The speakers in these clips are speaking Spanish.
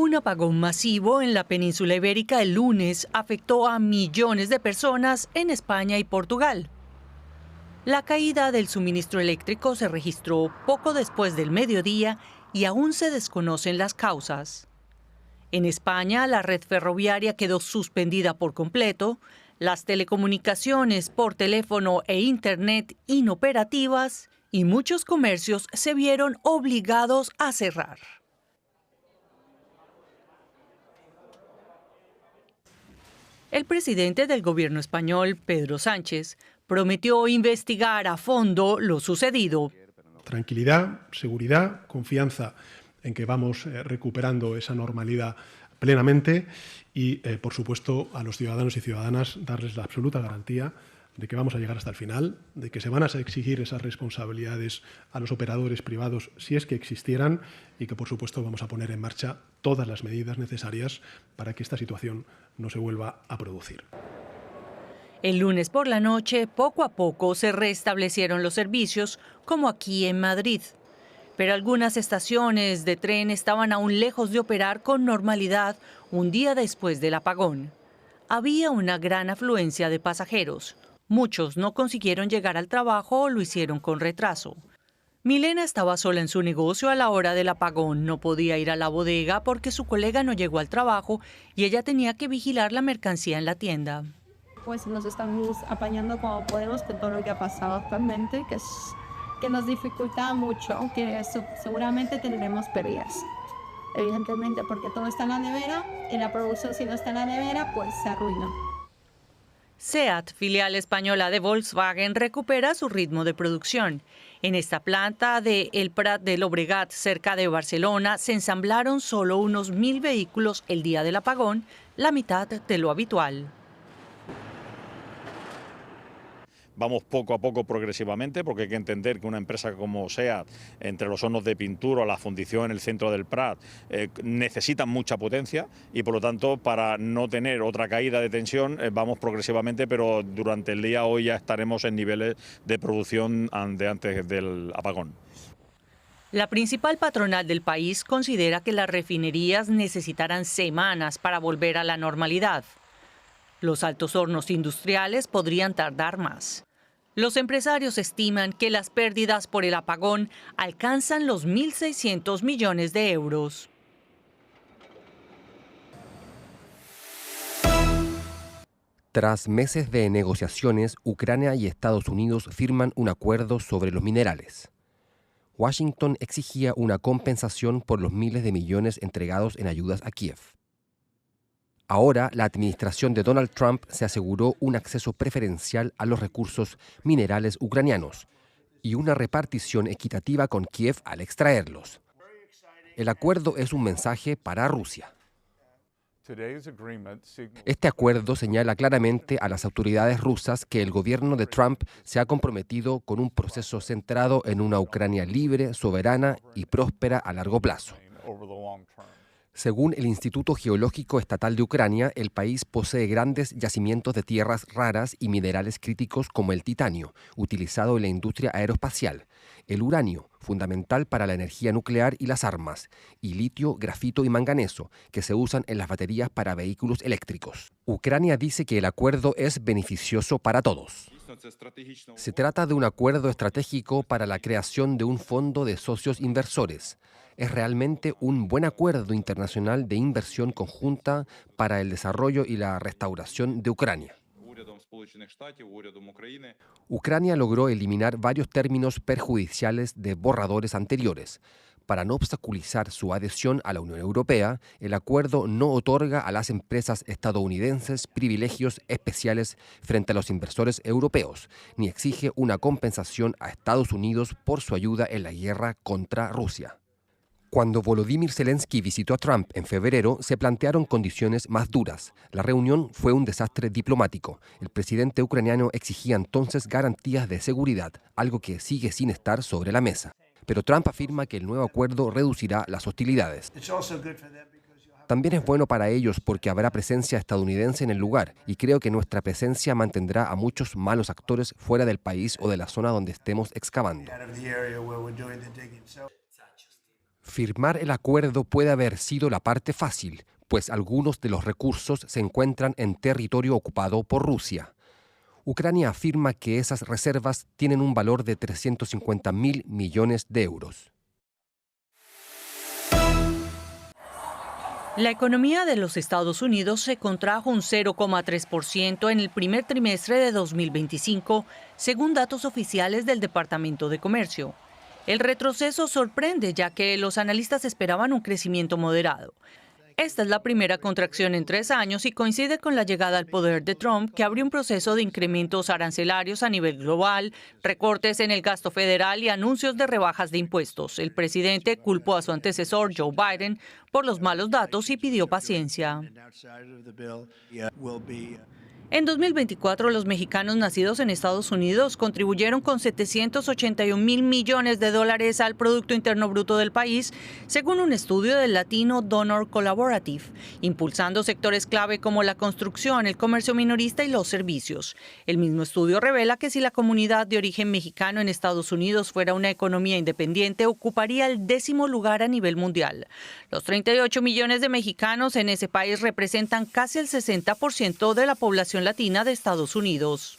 Un apagón masivo en la península ibérica el lunes afectó a millones de personas en España y Portugal. La caída del suministro eléctrico se registró poco después del mediodía y aún se desconocen las causas. En España, la red ferroviaria quedó suspendida por completo, las telecomunicaciones por teléfono e internet inoperativas y muchos comercios se vieron obligados a cerrar. El presidente del gobierno español, Pedro Sánchez, prometió investigar a fondo lo sucedido. Tranquilidad, seguridad, confianza en que vamos recuperando esa normalidad plenamente y, por supuesto, a los ciudadanos y ciudadanas darles la absoluta garantía de que vamos a llegar hasta el final, de que se van a exigir esas responsabilidades a los operadores privados si es que existieran y que, por supuesto, vamos a poner en marcha todas las medidas necesarias para que esta situación no se vuelva a producir. El lunes por la noche, poco a poco, se restablecieron los servicios, como aquí en Madrid. Pero algunas estaciones de tren estaban aún lejos de operar con normalidad un día después del apagón. Había una gran afluencia de pasajeros. Muchos no consiguieron llegar al trabajo o lo hicieron con retraso. Milena estaba sola en su negocio a la hora del apagón. No podía ir a la bodega porque su colega no llegó al trabajo y ella tenía que vigilar la mercancía en la tienda. Pues nos estamos apañando como podemos con todo lo que ha pasado actualmente, que nos dificulta mucho, que seguramente tendremos pérdidas. Evidentemente, porque todo está en la nevera y la producción, si no está en la nevera, pues se arruina. SEAT, filial española de Volkswagen, recupera su ritmo de producción. En esta planta de El Prat de Llobregat, cerca de Barcelona, se ensamblaron solo unos 1000 vehículos el día del apagón, la mitad de lo habitual. Vamos poco a poco, progresivamente, porque hay que entender que una empresa como SEAT, entre los hornos de pintura o la fundición en el centro del Prat, necesitan mucha potencia y, por lo tanto, para no tener otra caída de tensión, vamos progresivamente, pero durante el día hoy ya estaremos en niveles de producción de antes del apagón. La principal patronal del país considera que las refinerías necesitarán semanas para volver a la normalidad. Los altos hornos industriales podrían tardar más. Los empresarios estiman que las pérdidas por el apagón alcanzan los 1.600 millones de euros. Tras meses de negociaciones, Ucrania y Estados Unidos firman un acuerdo sobre los minerales. Washington exigía una compensación por los miles de millones entregados en ayudas a Kiev. Ahora, la administración de Donald Trump se aseguró un acceso preferencial a los recursos minerales ucranianos y una repartición equitativa con Kiev al extraerlos. El acuerdo es un mensaje para Rusia. Este acuerdo señala claramente a las autoridades rusas que el gobierno de Trump se ha comprometido con un proceso centrado en una Ucrania libre, soberana y próspera a largo plazo. Según el Instituto Geológico Estatal de Ucrania, el país posee grandes yacimientos de tierras raras y minerales críticos como el titanio, utilizado en la industria aeroespacial, el uranio, fundamental para la energía nuclear y las armas, y litio, grafito y manganeso, que se usan en las baterías para vehículos eléctricos. Ucrania dice que el acuerdo es beneficioso para todos. Se trata de un acuerdo estratégico para la creación de un fondo de socios inversores. Es realmente un buen acuerdo internacional de inversión conjunta para el desarrollo y la restauración de Ucrania. Ucrania logró eliminar varios términos perjudiciales de borradores anteriores. Para no obstaculizar su adhesión a la Unión Europea, el acuerdo no otorga a las empresas estadounidenses privilegios especiales frente a los inversores europeos, ni exige una compensación a Estados Unidos por su ayuda en la guerra contra Rusia. Cuando Volodymyr Zelensky visitó a Trump en febrero, se plantearon condiciones más duras. La reunión fue un desastre diplomático. El presidente ucraniano exigía entonces garantías de seguridad, algo que sigue sin estar sobre la mesa. Pero Trump afirma que el nuevo acuerdo reducirá las hostilidades. También es bueno para ellos porque habrá presencia estadounidense en el lugar y creo que nuestra presencia mantendrá a muchos malos actores fuera del país o de la zona donde estemos excavando. Firmar el acuerdo puede haber sido la parte fácil, pues algunos de los recursos se encuentran en territorio ocupado por Rusia. Ucrania afirma que esas reservas tienen un valor de 350.000 millones de euros. La economía de los Estados Unidos se contrajo un 0,3% en el primer trimestre de 2025, según datos oficiales del Departamento de Comercio. El retroceso sorprende, ya que los analistas esperaban un crecimiento moderado. Esta es la primera contracción en 3 años y coincide con la llegada al poder de Trump, que abrió un proceso de incrementos arancelarios a nivel global, recortes en el gasto federal y anuncios de rebajas de impuestos. El presidente culpó a su antecesor, Joe Biden, por los malos datos y pidió paciencia. En 2024, los mexicanos nacidos en Estados Unidos contribuyeron con $781 mil millones al Producto Interno Bruto del país, según un estudio del Latino Donor Collaborative, impulsando sectores clave como la construcción, el comercio minorista y los servicios. El mismo estudio revela que si la comunidad de origen mexicano en Estados Unidos fuera una economía independiente, ocuparía el 10º lugar a nivel mundial. Los 38 millones de mexicanos en ese país representan casi el 60% de la población latina de Estados Unidos.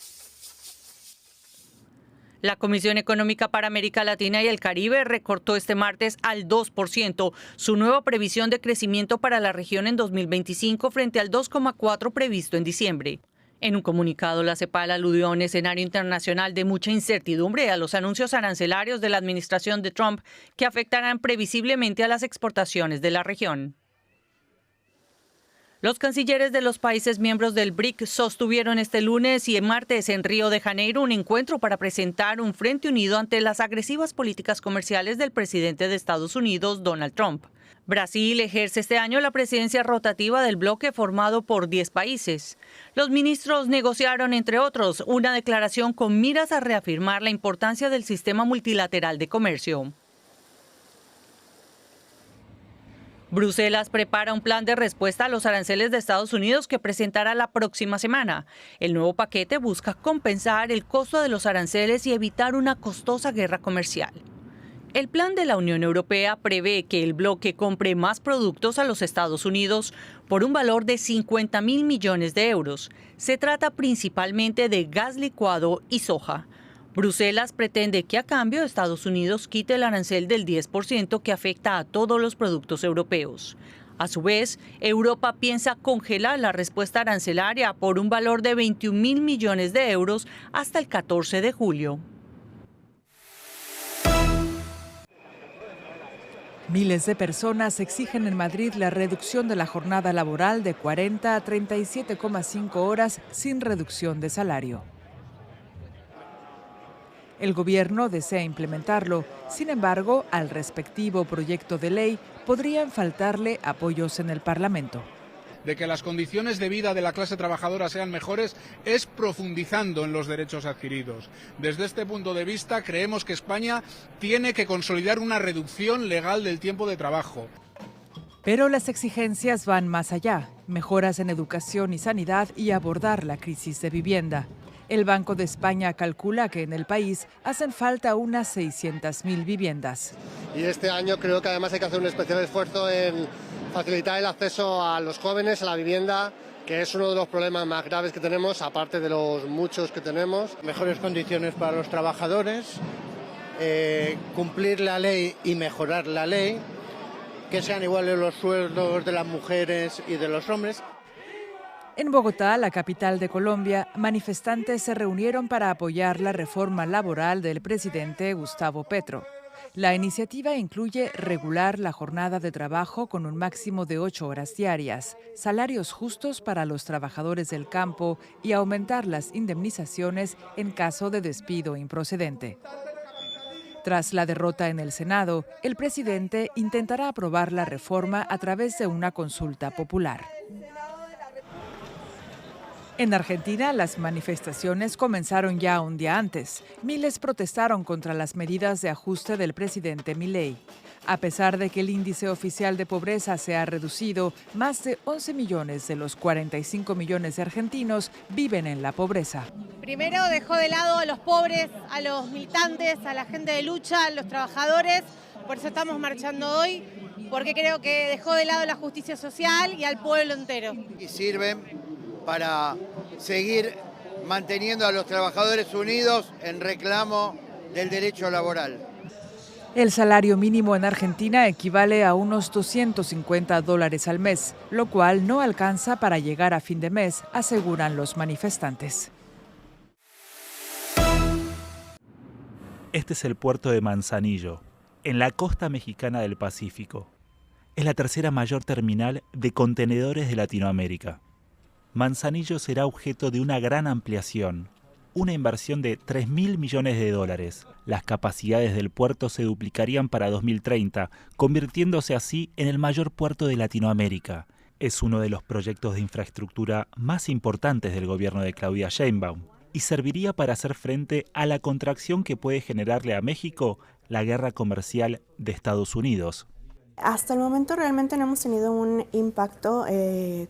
La Comisión Económica para América Latina y el Caribe recortó este martes al 2% su nueva previsión de crecimiento para la región en 2025 frente al 2,4% previsto en diciembre. En un comunicado, la CEPAL aludió a un escenario internacional de mucha incertidumbre a los anuncios arancelarios de la administración de Trump que afectarán previsiblemente a las exportaciones de la región. Los cancilleres de los países miembros del BRIC sostuvieron este lunes y martes en Río de Janeiro un encuentro para presentar un frente unido ante las agresivas políticas comerciales del presidente de Estados Unidos, Donald Trump. Brasil ejerce este año la presidencia rotativa del bloque formado por 10 países. Los ministros negociaron, entre otros, una declaración con miras a reafirmar la importancia del sistema multilateral de comercio. Bruselas prepara un plan de respuesta a los aranceles de Estados Unidos que presentará la próxima semana. El nuevo paquete busca compensar el costo de los aranceles y evitar una costosa guerra comercial. El plan de la Unión Europea prevé que el bloque compre más productos a los Estados Unidos por un valor de 50.000 millones de euros. Se trata principalmente de gas licuado y soja. Bruselas pretende que a cambio Estados Unidos quite el arancel del 10% que afecta a todos los productos europeos. A su vez, Europa piensa congelar la respuesta arancelaria por un valor de 21.000 millones de euros hasta el 14 de julio. Miles de personas exigen en Madrid la reducción de la jornada laboral de 40 a 37,5 horas sin reducción de salario. El gobierno desea implementarlo, sin embargo, al respectivo proyecto de ley podrían faltarle apoyos en el Parlamento. De que las condiciones de vida de la clase trabajadora sean mejores es profundizando en los derechos adquiridos. Desde este punto de vista, creemos que España tiene que consolidar una reducción legal del tiempo de trabajo. Pero las exigencias van más allá, mejoras en educación y sanidad y abordar la crisis de vivienda. El Banco de España calcula que en el país hacen falta unas 600.000 viviendas. Y este año creo que además hay que hacer un especial esfuerzo en facilitar el acceso a los jóvenes a la vivienda, que es uno de los problemas más graves que tenemos, aparte de los muchos que tenemos. Mejores condiciones para los trabajadores, cumplir la ley y mejorar la ley, que sean iguales los sueldos de las mujeres y de los hombres. En Bogotá, la capital de Colombia, manifestantes se reunieron para apoyar la reforma laboral del presidente Gustavo Petro. La iniciativa incluye regular la jornada de trabajo con un máximo de 8 horas diarias, salarios justos para los trabajadores del campo y aumentar las indemnizaciones en caso de despido improcedente. Tras la derrota en el Senado, el presidente intentará aprobar la reforma a través de una consulta popular. En Argentina, las manifestaciones comenzaron ya un día antes. Miles protestaron contra las medidas de ajuste del presidente Milei. A pesar de que el índice oficial de pobreza se ha reducido, más de 11 millones de los 45 millones de argentinos viven en la pobreza. Primero dejó de lado a los pobres, a los militantes, a la gente de lucha, a los trabajadores, por eso estamos marchando hoy, porque creo que dejó de lado la justicia social y al pueblo entero. Y sirven para seguir manteniendo a los trabajadores unidos en reclamo del derecho laboral. El salario mínimo en Argentina equivale a unos $250 al mes, lo cual no alcanza para llegar a fin de mes, aseguran los manifestantes. Este es el puerto de Manzanillo, en la costa mexicana del Pacífico. Es la tercera mayor terminal de contenedores de Latinoamérica. Manzanillo será objeto de una gran ampliación, una inversión de $3.000 millones. Las capacidades del puerto se duplicarían para 2030, convirtiéndose así en el mayor puerto de Latinoamérica. Es uno de los proyectos de infraestructura más importantes del gobierno de Claudia Sheinbaum y serviría para hacer frente a la contracción que puede generarle a México la guerra comercial de Estados Unidos. Hasta el momento realmente no hemos tenido un impacto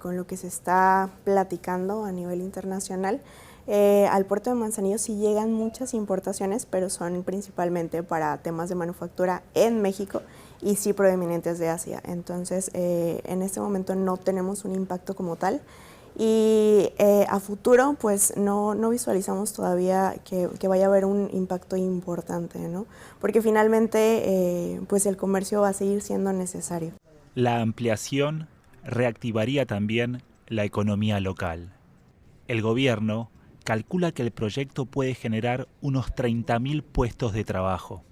con lo que se está platicando a nivel internacional. Al puerto de Manzanillo sí llegan muchas importaciones, pero son principalmente para temas de manufactura en México y sí provenientes de Asia. Entonces, en este momento no tenemos un impacto como tal y a futuro pues no visualizamos todavía que vaya a haber un impacto importante, ¿no? Porque finalmente pues el comercio va a seguir siendo necesario. La ampliación reactivaría también la economía local. El gobierno calcula que el proyecto puede generar unos 30.000 puestos de trabajo.